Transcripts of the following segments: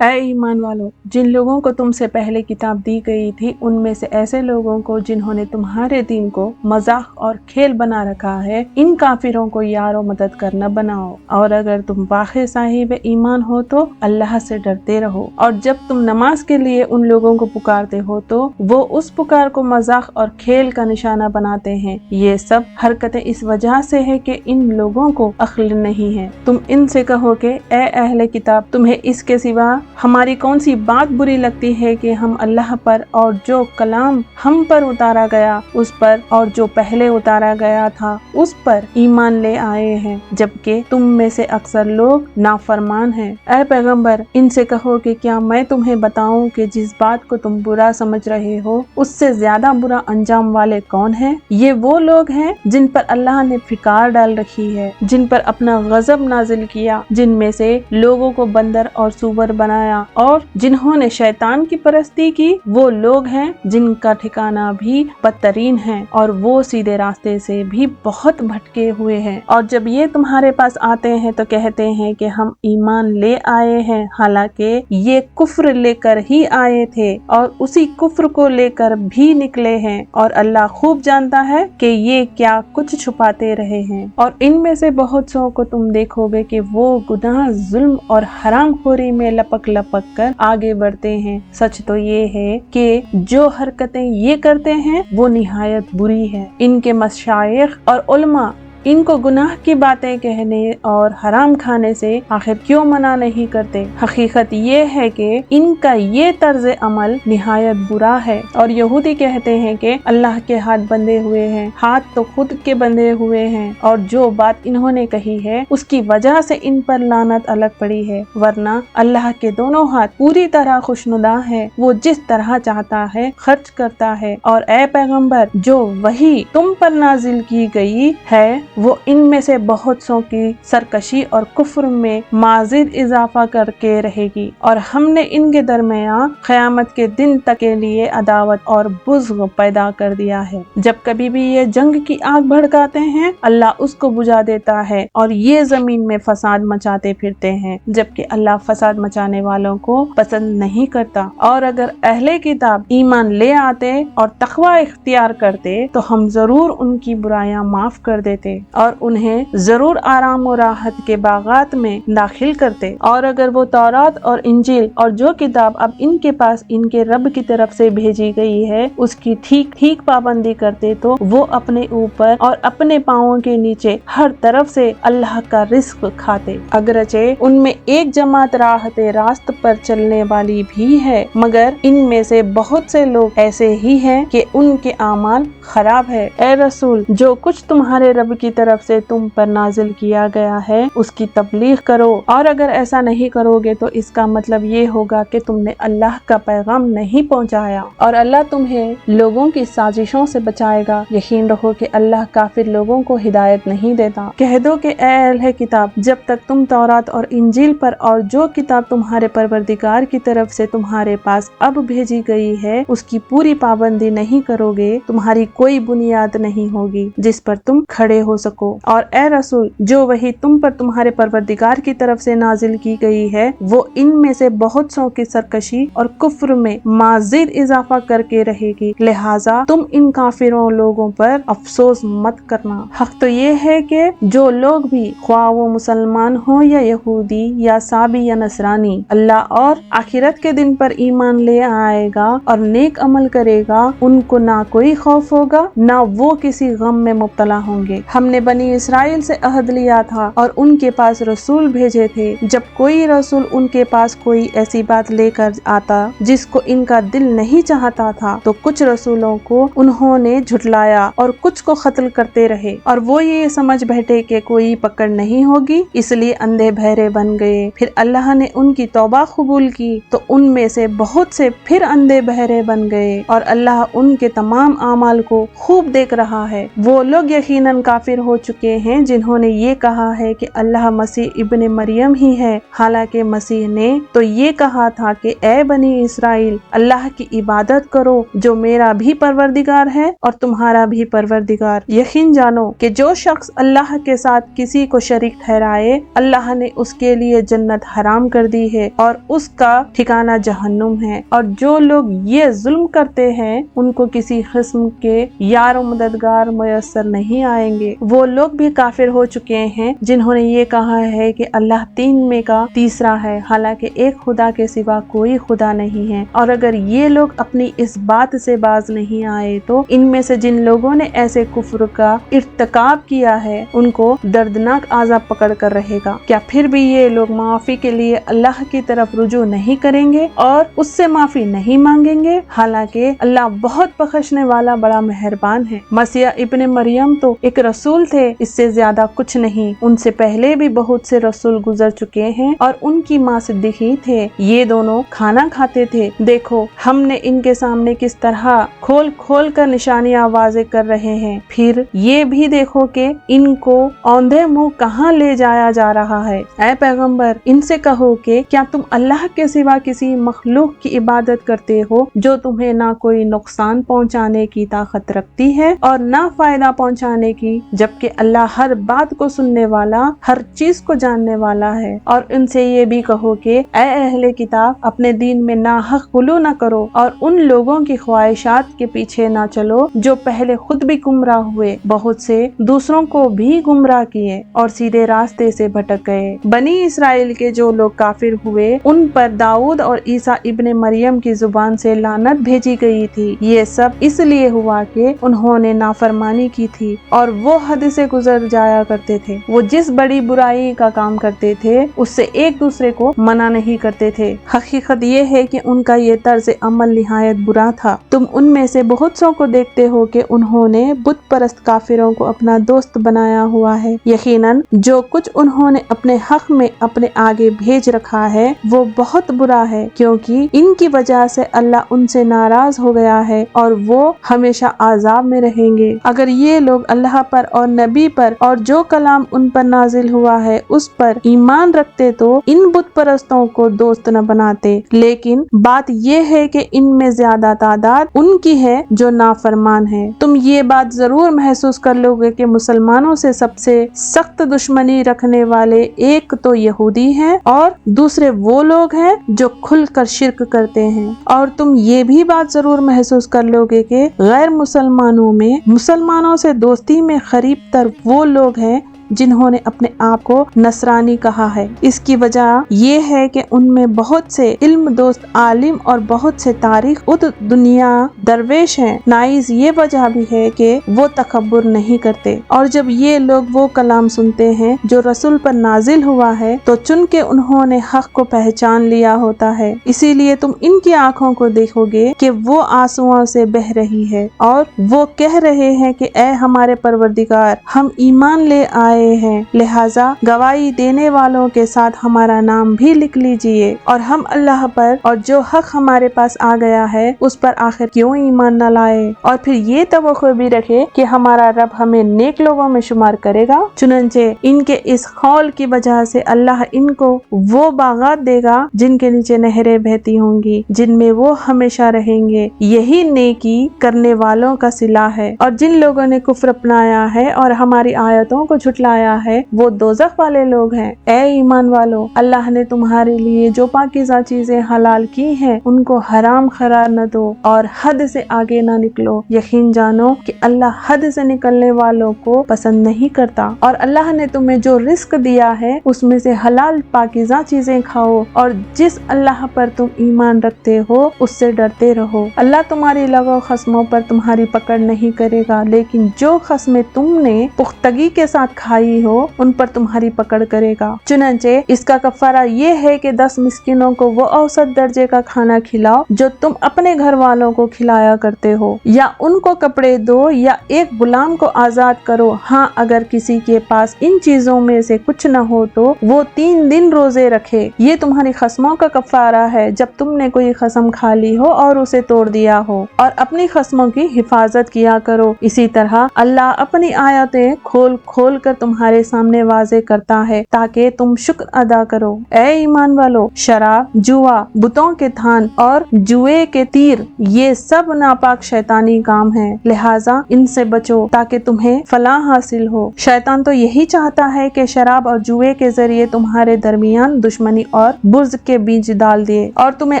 اے ایمان والو، جن لوگوں کو تم سے پہلے کتاب دی گئی تھی ان میں سے ایسے لوگوں کو جنہوں نے تمہارے دین کو مذاق اور کھیل بنا رکھا ہے، ان کافروں کو یار و مددگار نہ بناؤ، اور اگر تم واقعی صاحب ایمان ہو تو اللہ سے ڈرتے رہو۔ اور جب تم نماز کے لیے ان لوگوں کو پکارتے ہو تو وہ اس پکار کو مذاق اور کھیل کا نشانہ بناتے ہیں۔ یہ سب حرکتیں اس وجہ سے ہے کہ ان لوگوں کو عقل نہیں ہے۔ تم ان سے کہو کہ اے اہل کتاب، تمہیں اس کے سوا ہماری کون سی بات بری لگتی ہے کہ ہم اللہ پر اور جو کلام ہم پر اتارا گیا اس پر اور جو پہلے اتارا گیا تھا اس پر ایمان لے آئے ہیں، جبکہ تم میں سے اکثر لوگ نافرمان ہیں۔ اے پیغمبر، ان سے کہو کہ کیا میں تمہیں بتاؤں کہ جس بات کو تم برا سمجھ رہے ہو اس سے زیادہ برا انجام والے کون ہیں؟ یہ وہ لوگ ہیں جن پر اللہ نے پھکار ڈال رکھی ہے، جن پر اپنا غضب نازل کیا، جن میں سے لوگوں کو بندر اور سور بنایا، اور جنہوں نے شیطان کی پرستی کی، وہ لوگ ہیں جن کا ٹھکانہ بھی بدترین ہے اور وہ سیدھے راستے سے بھی بہت بھٹکے ہوئے ہیں۔ اور جب یہ تمہارے پاس آتے ہیں تو کہتے ہیں کہ ہم ایمان لے آئے ہیں، حالانکہ یہ کفر لے کر ہی آئے تھے اور اسی کفر کو لے کر بھی نکلے ہیں، اور اللہ خوب جانتا ہے کہ یہ کیا کچھ چھپاتے رہے ہیں۔ اور ان میں سے بہت سو کو تم دیکھو گے کہ وہ گناہ، ظلم اور حرام خوری میں لپک کر آگے بڑھتے ہیں۔ سچ تو یہ ہے کہ جو حرکتیں یہ کرتے ہیں وہ نہایت بری ہے۔ ان کے مشائخ اور علماء ان کو گناہ کی باتیں کہنے اور حرام کھانے سے آخر کیوں منع نہیں کرتے؟ حقیقت یہ ہے کہ ان کا یہ طرز عمل نہایت برا ہے۔ اور یہودی کہتے ہیں کہ اللہ کے ہاتھ بندھے ہوئے ہیں، ہاتھ تو خود کے بندھے ہوئے ہیں، اور جو بات انہوں نے کہی ہے اس کی وجہ سے ان پر لعنت الگ پڑی ہے، ورنہ اللہ کے دونوں ہاتھ پوری طرح خوشنما ہے، وہ جس طرح چاہتا ہے خرچ کرتا ہے۔ اور اے پیغمبر، جو وحی تم پر نازل کی گئی ہے وہ ان میں سے بہت سو کی سرکشی اور کفر میں مزید اضافہ کر کے رہے گی، اور ہم نے ان کے درمیان قیامت کے دن تک کے لیے عداوت اور بغض پیدا کر دیا ہے۔ جب کبھی بھی یہ جنگ کی آگ بھڑکاتے ہیں اللہ اس کو بجھا دیتا ہے اور یہ زمین میں فساد مچاتے پھرتے ہیں، جبکہ اللہ فساد مچانے والوں کو پسند نہیں کرتا۔ اور اگر اہل کتاب ایمان لے آتے اور تقوی اختیار کرتے تو ہم ضرور ان کی برائیاں معاف کر دیتے اور انہیں ضرور آرام و راحت کے باغات میں داخل کرتے۔ اور اگر وہ تورات اور انجیل اور جو کتاب اب ان کے پاس ان کے رب کی طرف سے بھیجی گئی ہے اس کی ٹھیک ٹھیک پابندی کرتے تو وہ اپنے اوپر اور اپنے پاؤں کے نیچے ہر طرف سے اللہ کا رزق کھاتے۔ اگرچہ ان میں ایک جماعت راحت راست پر چلنے والی بھی ہے، مگر ان میں سے بہت سے لوگ ایسے ہی ہیں کہ ان کے اعمال خراب ہے۔ اے رسول، جو کچھ تمہارے رب کی طرف سے تم پر نازل کیا گیا ہے اس کی تبلیغ کرو، اور اگر ایسا نہیں کرو گے تو اس کا مطلب یہ ہوگا کہ تم نے اللہ کا پیغام نہیں پہنچایا، اور اللہ تمہیں لوگوں کی سازشوں سے بچائے گا۔ یقین رکھو کہ اللہ کافر لوگوں کو ہدایت نہیں دیتا۔ کہہ دو کہ اے اہل کتاب، جب تک تم تورات اور انجیل پر اور جو کتاب تمہارے پروردگار کی طرف سے تمہارے پاس اب بھیجی گئی ہے اس کی پوری پابندی نہیں کرو گے، تمہاری کوئی بنیاد نہیں ہوگی جس پر تم کھڑے ہو سکو۔ اور اے رسول، جو وحی تم پر تمہارے پروردگار کی طرف سے نازل کی گئی ہے وہ ان میں سے بہت سو کی سرکشی اور کفر میں مزید اضافہ کر کے رہے گی، لہٰذا تم ان کافروں لوگوں پر افسوس مت کرنا۔ حق تو یہ ہے کہ جو لوگ بھی خواہ وہ مسلمان ہوں یا یہودی یا سابی یا نصرانی، اللہ اور آخرت کے دن پر ایمان لے آئے گا اور نیک عمل کرے گا، ان کو نہ کوئی خوف ہوگا نہ وہ کسی غم میں مبتلا ہوں گے۔ ہم نے بنی اسرائیل سے عہد لیا تھا اور ان کے پاس رسول بھیجے تھے، جب کوئی رسول ان کے پاس کوئی ایسی بات لے کر آتا جس کو ان کا دل نہیں چاہتا تھا تو کچھ رسولوں کو انہوں نے جھٹلایا اور کچھ کو قتل کرتے رہے، اور وہ یہ سمجھ بیٹھے کہ کوئی پکڑ نہیں ہوگی، اس لیے اندھے بہرے بن گئے۔ پھر اللہ نے ان کی توبہ قبول کی تو ان میں سے بہت سے پھر اندھے بہرے بن گئے، اور اللہ ان کے تمام اعمال کو خوب دیکھ رہا ہے۔ وہ لوگ یقیناً کافر کافر ہو چکے ہیں جنہوں نے یہ کہا ہے کہ اللہ مسیح ابن مریم ہی ہے، حالانکہ مسیح نے تو یہ کہا تھا کہ اے بنی اسرائیل، اللہ کی عبادت کرو جو میرا بھی پروردگار ہے اور تمہارا بھی پروردگار۔ یقین جانو کہ جو شخص اللہ کے ساتھ کسی کو شریک ٹھہرائے، اللہ نے اس کے لیے جنت حرام کر دی ہے اور اس کا ٹھکانہ جہنم ہے، اور جو لوگ یہ ظلم کرتے ہیں ان کو کسی قسم کے یار و مددگار میسر نہیں آئیں گے۔ وہ لوگ بھی کافر ہو چکے ہیں جنہوں نے یہ کہا ہے کہ اللہ تین میں کا تیسرا ہے، حالانکہ ایک خدا کے سوا کوئی خدا نہیں ہے۔ اور اگر یہ لوگ اپنی اس بات سے باز نہیں آئے تو ان میں سے جن لوگوں نے ایسے کفر کا ارتکاب کیا ہے ان کو دردناک عذاب پکڑ کر رہے گا۔ کیا پھر بھی یہ لوگ معافی کے لیے اللہ کی طرف رجوع نہیں کریں گے اور اس سے معافی نہیں مانگیں گے؟ حالانکہ اللہ بہت بخشنے والا بڑا مہربان ہے۔ مسیح ابن مریم تو ایک رسول تھے، اس سے زیادہ کچھ نہیں۔ ان سے پہلے بھی بہت سے رسول گزر چکے ہیں اور ان کی ماں صدیقی تھے، یہ دونوں کھانا کھاتے تھے۔ دیکھو ہم نے ان کے سامنے کس طرح کھول کھول کر نشانیاں واضح کر رہے ہیں، پھر یہ بھی دیکھو کہ ان کو اوندھے منہ کہاں لے جایا جا رہا ہے۔ اے پیغمبر، ان سے کہو کہ کیا تم اللہ کے سوا کسی مخلوق کی عبادت کرتے ہو جو تمہیں نہ کوئی نقصان پہنچانے کی طاقت رکھتی ہے اور نہ فائدہ پہنچانے کی، جبکہ اللہ ہر بات کو سننے والا، ہر چیز کو جاننے والا ہے۔ اور ان سے یہ بھی کہو کہ اے اہل کتاب، اپنے دین میں ناحق غلو نہ کرو اور ان لوگوں کی خواہشات کے پیچھے نہ چلو جو پہلے خود بھی گمراہ ہوئے، بہت سے دوسروں کو بھی گمراہ کیے اور سیدھے راستے سے بھٹک گئے۔ بنی اسرائیل کے جو لوگ کافر ہوئے ان پر داؤد اور عیسیٰ ابن مریم کی زبان سے لعنت بھیجی گئی تھی۔ یہ سب اس لیے ہوا کہ انہوں نے نافرمانی کی تھی اور وہ حد سے گزر جایا کرتے تھے۔ وہ جس بڑی برائی کا کام کرتے تھے اس سے ایک دوسرے کو منع نہیں کرتے تھے۔ حقیقت یہ ہے کہ ان کا یہ طرز عمل نہایت برا تھا۔ تم ان میں سے بہت سو کو دیکھتے ہو کہ انہوں نے بت پرست کافروں کو اپنا دوست بنایا ہوا ہے۔ یقیناً جو کچھ انہوں نے اپنے حق میں اپنے آگے بھیج رکھا ہے وہ بہت برا ہے، کیونکہ ان کی وجہ سے اللہ ان سے ناراض ہو گیا ہے اور وہ ہمیشہ عذاب میں رہیں گے۔ اگر یہ لوگ اللہ پر اور نبی پر اور جو کلام ان پر نازل ہوا ہے اس پر ایمان رکھتے تو ان بت پرستوں کو دوست نہ بناتے، لیکن بات یہ ہے کہ ان میں زیادہ تعداد ان کی ہے جو نافرمان ہے۔ تم یہ بات ضرور محسوس کر لو گے کہ مسلمانوں سے سب سے سخت دشمنی رکھنے والے ایک تو یہودی ہیں اور دوسرے وہ لوگ ہیں جو کھل کر شرک کرتے ہیں، اور تم یہ بھی بات ضرور محسوس کر لو گے کہ غیر مسلمانوں میں مسلمانوں سے دوستی میں قریب تر وہ لوگ ہیں جنہوں نے اپنے آپ کو نصرانی کہا ہے۔ اس کی وجہ یہ ہے کہ ان میں بہت سے علم دوست عالم اور بہت سے تاریخ دنیا درویش ہیں، نائز یہ وجہ بھی ہے کہ وہ تکبر نہیں کرتے، اور جب یہ لوگ وہ کلام سنتے ہیں جو رسول پر نازل ہوا ہے تو چن کے انہوں نے حق کو پہچان لیا ہوتا ہے، اسی لیے تم ان کی آنکھوں کو دیکھو گے کہ وہ آنسوؤں سے بہہ رہی ہے اور وہ کہہ رہے ہیں کہ اے ہمارے پروردگار، ہم ایمان لے آئے ہیں، لہٰذا گواہی دینے والوں کے ساتھ ہمارا نام بھی لکھ لیجئے، اور ہم اللہ پر اور جو حق ہمارے پاس آ گیا ہے اس پر آخر کیوں ایمان نہ لائے، اور پھر یہ توقع بھی رکھے کہ ہمارا رب ہمیں نیک لوگوں میں شمار کرے گا۔ چنانچہ ان کے اس قول کی وجہ سے اللہ ان کو وہ باغات دے گا جن کے نیچے نہریں بہتی ہوں گی، جن میں وہ ہمیشہ رہیں گے، یہی نیکی کرنے والوں کا صلہ ہے۔ اور جن لوگوں نے کفر اپنایا ہے اور ہماری آیتوں کو جھٹلایا ہے وہ دوزخ والے لوگ ہیں۔ اے ایمان والو، اللہ نے تمہارے لیے جو پاکیزہ چیزیں حلال کی ہیں ان کو حرام قرار نہ دو اور حد سے آگے نہ نکلو۔ یقین جانو کہ اللہ حد سے نکلنے والوں کو پسند نہیں کرتا، اور اللہ نے تمہیں جو رزق دیا ہے اس میں سے حلال پاکیزہ چیزیں کھاؤ، اور جس اللہ پر تم ایمان رکھتے ہو اس سے ڈرتے رہو۔ اللہ تمہاری لغو قسموں پر تمہاری پکڑ نہیں کرے گا، لیکن جو قسمیں تم نے پختگی کے ساتھ کھا بھائی ہو ان پر تمہاری پکڑ کرے گا۔ چنانچہ اس کا کفارہ یہ ہے کہ 10 مسکینوں کو وہ اوسط درجے کا کھانا کھلاؤ جو تم اپنے گھر والوں کو کھلایا کرتے ہو، یا ان کو کپڑے دو یا ایک غلام کو آزاد کرو۔ ہاں اگر کسی کے پاس ان چیزوں میں سے کچھ نہ ہو تو وہ 3 دن روزے رکھے۔ یہ تمہاری قسموں کا کفارہ ہے جب تم نے کوئی قسم کھا لی ہو اور اسے توڑ دیا ہو، اور اپنی قسموں کی حفاظت کیا کرو۔ اسی طرح اللہ اپنی آیاتیں کھول کھول کر تمہارے سامنے واضح کرتا ہے تاکہ تم شکر ادا کرو۔ اے ایمان والو، شراب، جوا، بتوں کے تھان اور جوئے کے تیر، یہ سب ناپاک شیطانی کام ہیں، لہٰذا ان سے بچو تاکہ تمہیں فلاح حاصل ہو۔ شیطان تو یہی چاہتا ہے کہ شراب اور جوئے کے ذریعے تمہارے درمیان دشمنی اور بغض کے بیج ڈال دے اور تمہیں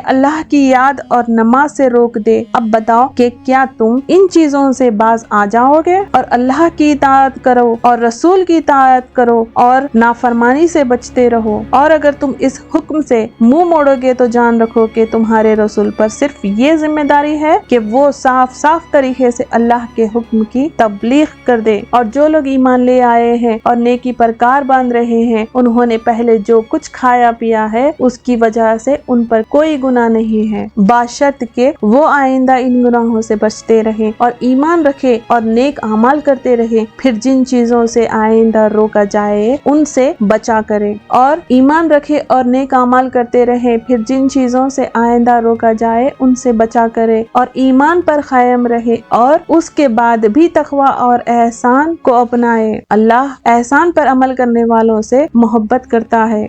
اللہ کی یاد اور نماز سے روک دے۔ اب بتاؤ کہ کیا تم ان چیزوں سے باز آ جاؤ گے اور اللہ کی اطاعت کرو اور رسول کی اطاعت کرو اور نافرمانی سے بچتے رہو؟ اور اگر تم اس حکم سے منہ موڑو گے تو جان رکھو کہ تمہارے رسول پر صرف یہ ذمہ داری ہے کہ وہ صاف صاف طریقے سے اللہ کے حکم کی تبلیغ کر دے، اور جو لوگ ایمان لے آئے ہیں اور نیکی پر کار باندھ رہے ہیں انہوں نے پہلے جو کچھ کھایا پیا ہے اس کی وجہ سے ان پر کوئی گناہ نہیں ہے، بشرط کہ وہ آئندہ ان گناہوں سے بچتے رہیں اور ایمان رکھے اور نیک اعمال کرتے رہے۔ پھر جن چیزوں سے آئندہ روکا جائے ان سے بچا کرے، اور ایمان رکھے اور نیک اعمال کرتے رہے، پھر جن چیزوں سے آئندہ روکا جائے ان سے بچا کرے، اور ایمان پر قائم رہے اور اس کے بعد بھی تقوی اور احسان کو اپنائے۔ اللہ احسان پر عمل کرنے والوں سے محبت کرتا ہے۔